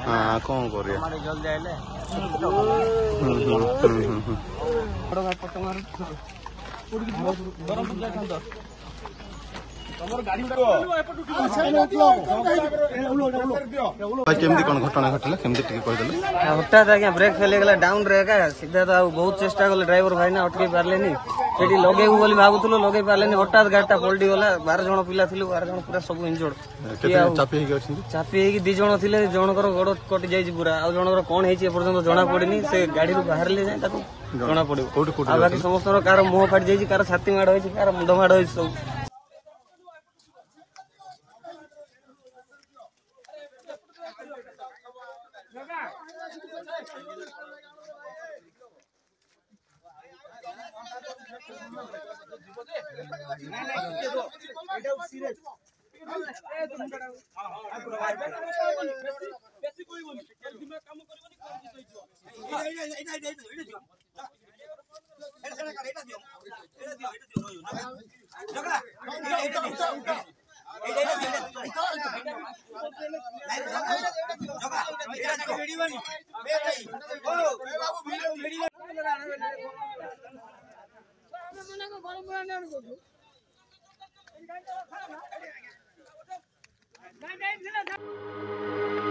हाँ कौन कर जल्दी आइले केमती कौन घटना घटला केमती टिके कहिदेले हठात आज्ञा ब्रेक फेल गला डाउन रे का सीधा तो बहुत चेष्टा कले ड्राइवर भाई ना अटके पारलेनी सेठी लगेबु बोली भाबुतलो लगे पारलेनी हठात गाडीटा पलटी गला 12 जण पिला थिलु 12 जण पूरा सब इंजर्ड केते चापी हेगे अछि चापी हेगी 2 जण थिले जणकर गोड़ कटि जाईची पूरा आ जणकर कोन हेची ए पर्यंत जणा पड़िनी से गाड़ी रु बाहर ले जाय ताको जणा पड़िबो कोठी कोठी आ बाकी समस्त कार मुंह फाट जाईची कार छाती माड होईची कार मुंड माड होईची सब नहीं